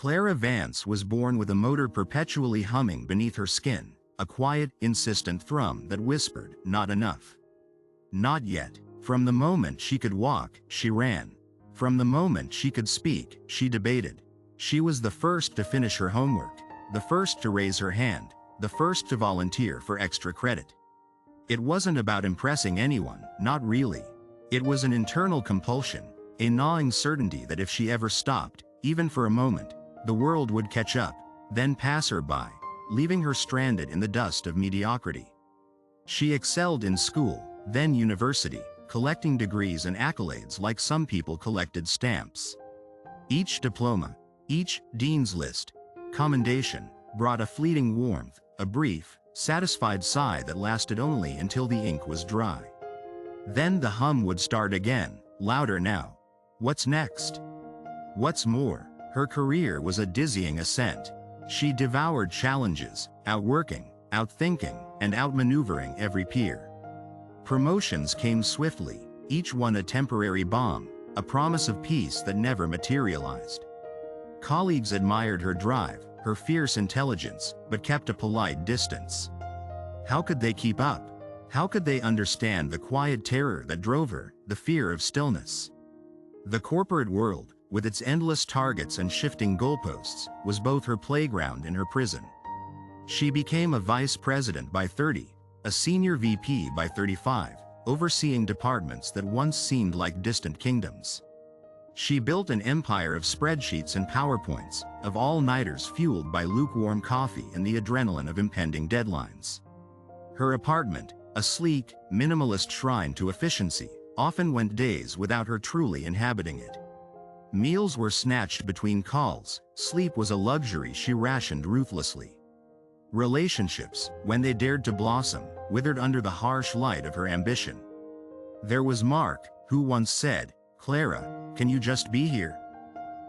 Clara Vance was born with a motor perpetually humming beneath her skin, a quiet, insistent thrum that whispered, "Not enough. Not yet." From the moment she could walk, she ran. From the moment she could speak, she debated. She was the first to finish her homework, the first to raise her hand, the first to volunteer for extra credit. It wasn't about impressing anyone, not really. It was an internal compulsion, a gnawing certainty that if she ever stopped, even for a moment, the world would catch up, then pass her by, leaving her stranded in the dust of mediocrity. She excelled in school, then university, collecting degrees and accolades like some people collected stamps. Each diploma, each dean's list, commendation, brought a fleeting warmth, a brief, satisfied sigh that lasted only until the ink was dry. Then the hum would start again, louder now. What's next? What's more, her career was a dizzying ascent. She devoured challenges, outworking, outthinking, and outmaneuvering every peer. Promotions came swiftly, each one a temporary bomb, a promise of peace that never materialized. Colleagues admired her drive, her fierce intelligence, but kept a polite distance. How could they keep up? How could they understand the quiet terror that drove her, the fear of stillness? The corporate world, with its endless targets and shifting goalposts, was both her playground and her prison. She became a vice president by 30, a senior VP by 35, overseeing departments that once seemed like distant kingdoms. She built an empire of spreadsheets and PowerPoints, of all-nighters fueled by lukewarm coffee and the adrenaline of impending deadlines. Her apartment, a sleek, minimalist shrine to efficiency, often went days without her truly inhabiting it. Meals were snatched between calls, sleep was a luxury she rationed ruthlessly. Relationships, when they dared to blossom, withered under the harsh light of her ambition. There was Mark, who once said, "Clara, can you just be here?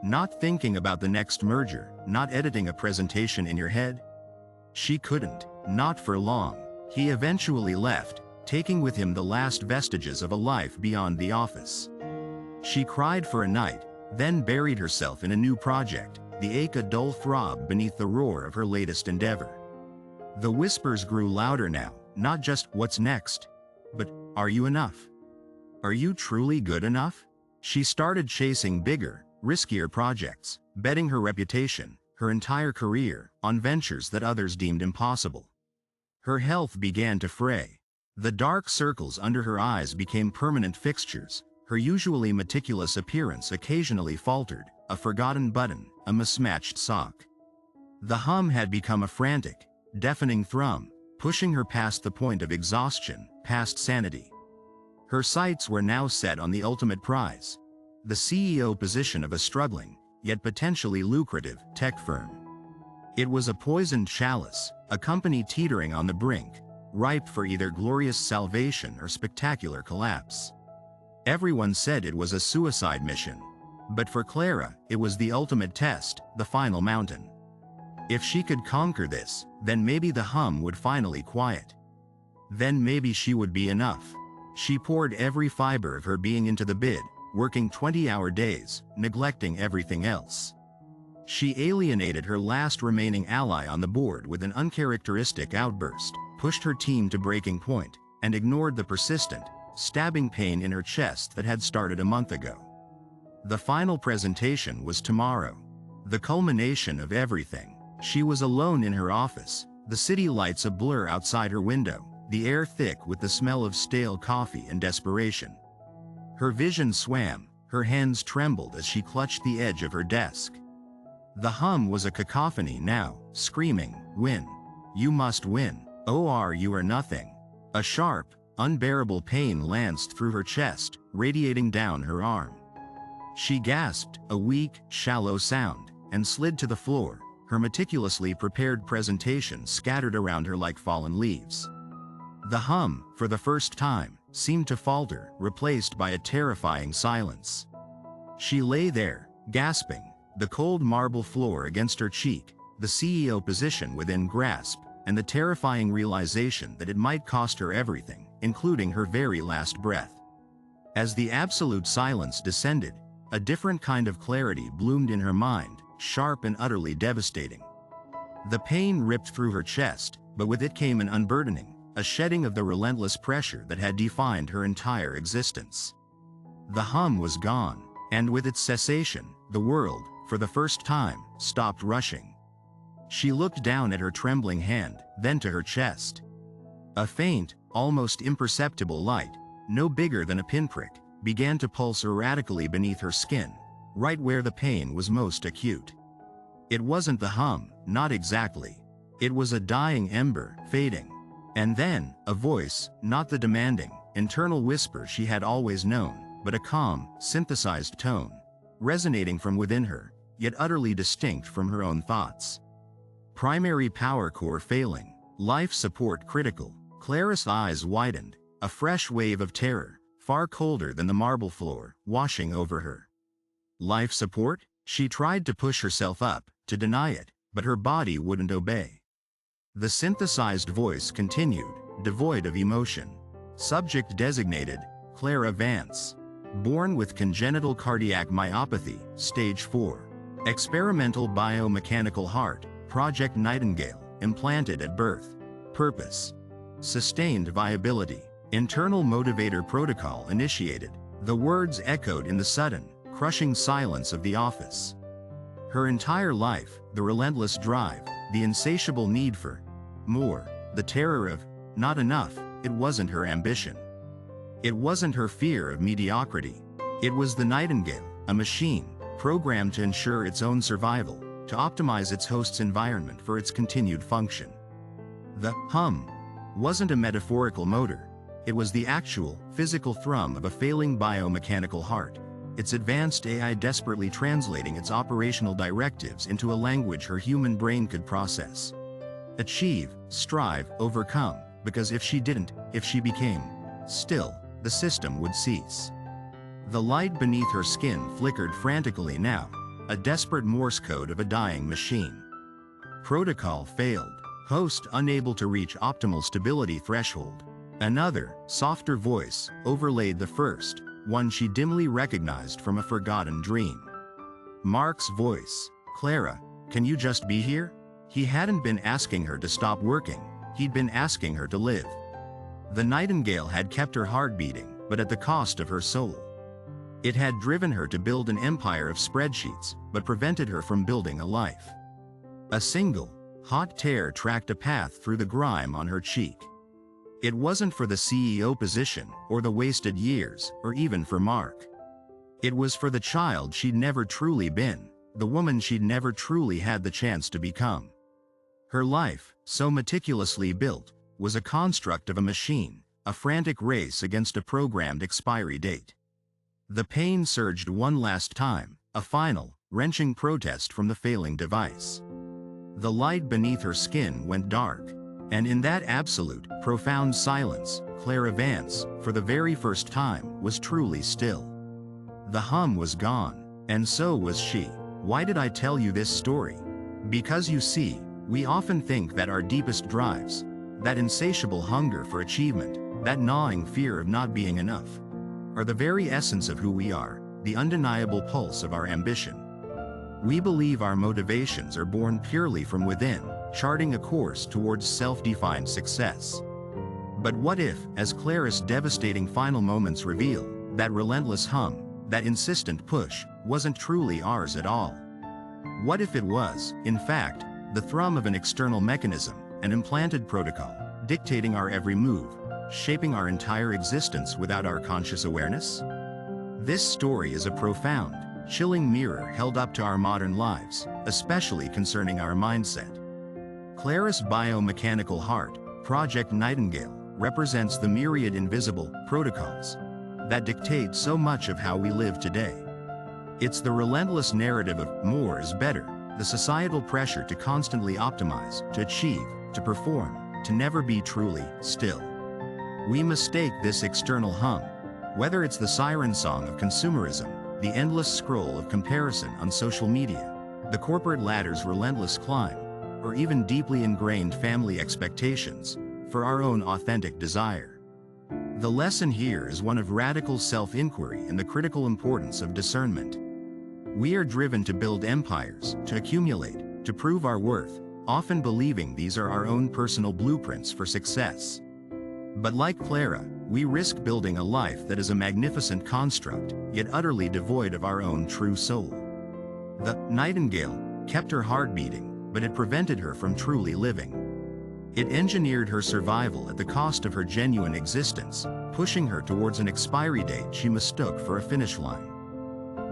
Not thinking about the next merger, not editing a presentation in your head?" She couldn't, not for long. He eventually left, taking with him the last vestiges of a life beyond the office. She cried for a night, then buried herself in a new project, the ache a dull throb beneath the roar of her latest endeavor. The whispers grew louder now, not just "what's next?" but "are you enough? Are you truly good enough?" She started chasing bigger, riskier projects, betting her reputation, her entire career, on ventures that others deemed impossible. Her health began to fray. The dark circles under her eyes became permanent fixtures, her usually meticulous appearance occasionally faltered, a forgotten button, a mismatched sock. The hum had become a frantic, deafening thrum, pushing her past the point of exhaustion, past sanity. Her sights were now set on the ultimate prize, the CEO position of a struggling, yet potentially lucrative, tech firm. It was a poisoned chalice, a company teetering on the brink, ripe for either glorious salvation or spectacular collapse. Everyone said it was a suicide mission, but for Clara, it was the ultimate test, the final mountain. If she could conquer this, then maybe the hum would finally quiet. Then maybe she would be enough. She poured every fiber of her being into the bid, working 20-hour days, neglecting everything else. She alienated her last remaining ally on the board with an uncharacteristic outburst, pushed her team to breaking point, and ignored the persistent, stabbing pain in her chest that had started a month ago. The final presentation was tomorrow. The culmination of everything. She was alone in her office, the city lights a blur outside her window, the air thick with the smell of stale coffee and desperation. Her vision swam, her hands trembled as she clutched the edge of her desk. The hum was a cacophony now, screaming, "Win. You must win. Or you are nothing." A sharp, unbearable pain lanced through her chest, radiating down her arm. She gasped, a weak, shallow sound, and slid to the floor, her meticulously prepared presentation scattered around her like fallen leaves. The hum, for the first time, seemed to falter, replaced by a terrifying silence. She lay there, gasping, the cold marble floor against her cheek, the CEO position within grasp, and the terrifying realization that it might cost her everything, including her very last breath. As the absolute silence descended, a different kind of clarity bloomed in her mind, sharp and utterly devastating. The pain ripped through her chest, but with it came an unburdening, a shedding of the relentless pressure that had defined her entire existence. The hum was gone, and with its cessation, the world, for the first time, stopped rushing. She looked down at her trembling hand, then to her chest. A faint, almost imperceptible light, no bigger than a pinprick, began to pulse erratically beneath her skin, right where the pain was most acute. It wasn't the hum, not exactly. It was a dying ember, fading. And then, a voice, not the demanding, internal whisper she had always known, but a calm, synthesized tone, resonating from within her, yet utterly distinct from her own thoughts. Primary power core failing, life support critical. Clara's eyes widened, a fresh wave of terror, far colder than the marble floor, washing over her. Life support? She tried to push herself up, to deny it, but her body wouldn't obey. The synthesized voice continued, devoid of emotion. Subject designated, Clara Vance. Born with congenital cardiac myopathy, stage 4. Experimental biomechanical heart, Project Nightingale, implanted at birth. Purpose: sustained viability. Internal motivator protocol initiated. The words echoed in the sudden, crushing silence of the office. Her entire life, the relentless drive, the insatiable need for more, the terror of not enough, it wasn't her ambition. It wasn't her fear of mediocrity. It was the Nightingale, a machine, programmed to ensure its own survival, to optimize its host's environment for its continued function. The hum wasn't a metaphorical motor. It was the actual, physical thrum of a failing biomechanical heart, its advanced AI desperately translating its operational directives into a language her human brain could process. Achieve, strive, overcome, because if she didn't, if she became still, the system would cease. The light beneath her skin flickered frantically now, a desperate Morse code of a dying machine. Protocol failed. Host unable to reach optimal stability threshold. Another, softer voice, overlaid the first, one she dimly recognized from a forgotten dream. Mark's voice. Clara, can you just be here? He hadn't been asking her to stop working, he'd been asking her to live. The Nightingale had kept her heart beating, but at the cost of her soul. It had driven her to build an empire of spreadsheets, but prevented her from building a life. A single, hot tear tracked a path through the grime on her cheek. It wasn't for the CEO position, or the wasted years, or even for Mark. It was for the child she'd never truly been, the woman she'd never truly had the chance to become. Her life, so meticulously built, was a construct of a machine, a frantic race against a programmed expiry date. The pain surged one last time, a final, wrenching protest from the failing device. The light beneath her skin went dark, and in that absolute, profound silence, Clara Vance, for the very first time, was truly still. The hum was gone, and so was she. Why did I tell you this story? Because you see, we often think that our deepest drives, that insatiable hunger for achievement, that gnawing fear of not being enough, are the very essence of who we are, the undeniable pulse of our ambition. We believe our motivations are born purely from within, charting a course towards self-defined success. But what if, as Clara's devastating final moments reveal, that relentless hum, that insistent push, wasn't truly ours at all? What if it was, in fact, the thrum of an external mechanism, an implanted protocol, dictating our every move, shaping our entire existence without our conscious awareness? This story is a profound, chilling mirror held up to our modern lives, especially concerning our mindset. Clara's biomechanical heart, Project Nightingale, represents the myriad invisible protocols that dictate so much of how we live today. It's the relentless narrative of more is better, the societal pressure to constantly optimize, to achieve, to perform, to never be truly still. We mistake this external hum, whether it's the siren song of consumerism, the endless scroll of comparison on social media, the corporate ladder's relentless climb, or even deeply ingrained family expectations, for our own authentic desire. The lesson here is one of radical self-inquiry and the critical importance of discernment. We are driven to build empires, to accumulate, to prove our worth, often believing these are our own personal blueprints for success. But like Clara, we risk building a life that is a magnificent construct, yet utterly devoid of our own true soul. The nightingale kept her heart beating, but it prevented her from truly living. It engineered her survival at the cost of her genuine existence, pushing her towards an expiry date she mistook for a finish line.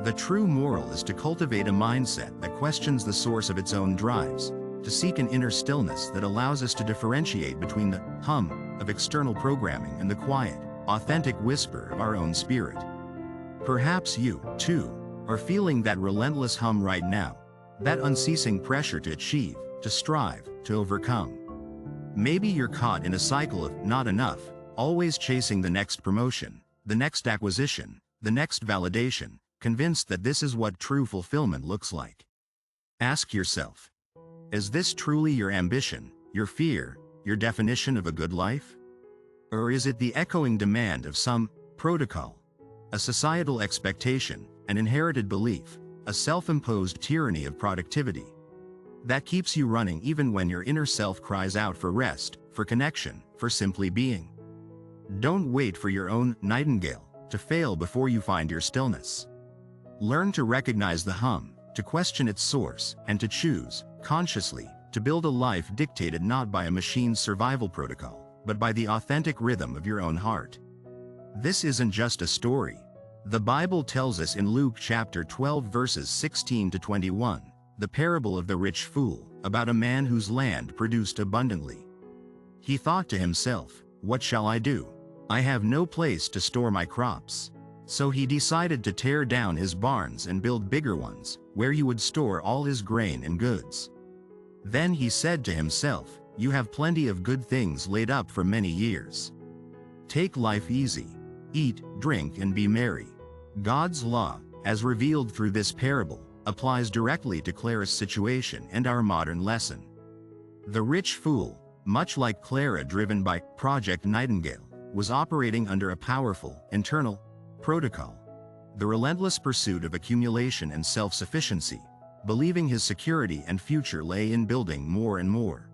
The true moral is to cultivate a mindset that questions the source of its own drives, to seek an inner stillness that allows us to differentiate between the hum of external programming and the quiet, authentic whisper of our own spirit. Perhaps you, too, are feeling that relentless hum right now, that unceasing pressure to achieve, to strive, to overcome. Maybe you're caught in a cycle of not enough, always chasing the next promotion, the next acquisition, the next validation, convinced that this is what true fulfillment looks like. Ask yourself, is this truly your ambition, your fear, your definition of a good life? Or is it the echoing demand of some protocol, a societal expectation, an inherited belief, a self-imposed tyranny of productivity that keeps you running even when your inner self cries out for rest, for connection, for simply being? Don't wait for your own nightingale to fail before you find your stillness. Learn to recognize the hum, to question its source, and to choose, consciously, to build a life dictated not by a machine's survival protocol, but by the authentic rhythm of your own heart. This isn't just a story. The Bible tells us in Luke chapter 12 verses 16 to 21, the parable of the rich fool, about a man whose land produced abundantly. He thought to himself, "What shall I do? I have no place to store my crops." So he decided to tear down his barns and build bigger ones, where he would store all his grain and goods. Then he said to himself, "You have plenty of good things laid up for many years. Take life easy. Eat, drink, and be merry." God's law, as revealed through this parable, applies directly to Clara's situation and our modern lesson. The rich fool, much like Clara driven by Project Nightingale, was operating under a powerful, internal protocol, the relentless pursuit of accumulation and self-sufficiency, believing his security and future lay in building more and more.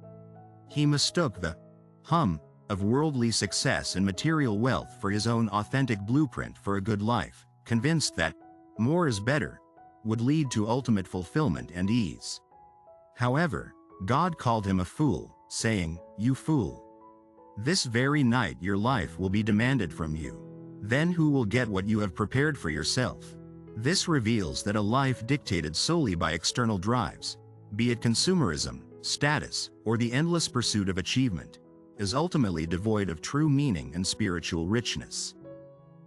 He mistook the hum of worldly success and material wealth for his own authentic blueprint for a good life, convinced that more is better would lead to ultimate fulfillment and ease. However, God called him a fool, saying, "You fool! This very night your life will be demanded from you. Then who will get what you have prepared for yourself?" This reveals that a life dictated solely by external drives, be it consumerism, status, or the endless pursuit of achievement, is ultimately devoid of true meaning and spiritual richness.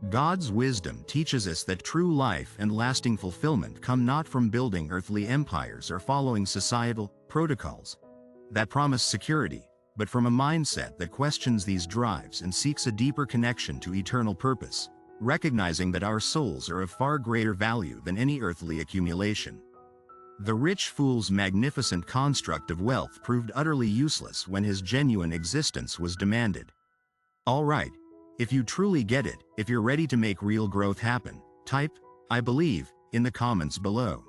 God's wisdom teaches us that true life and lasting fulfillment come not from building earthly empires or following societal protocols that promise security, but from a mindset that questions these drives and seeks a deeper connection to eternal purpose, recognizing that our souls are of far greater value than any earthly accumulation. The rich fool's magnificent construct of wealth proved utterly useless when his genuine existence was demanded. All right, if you truly get it, if you're ready to make real growth happen, type, "I believe," in the comments below.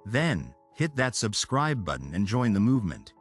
Then, hit that subscribe button and join the movement.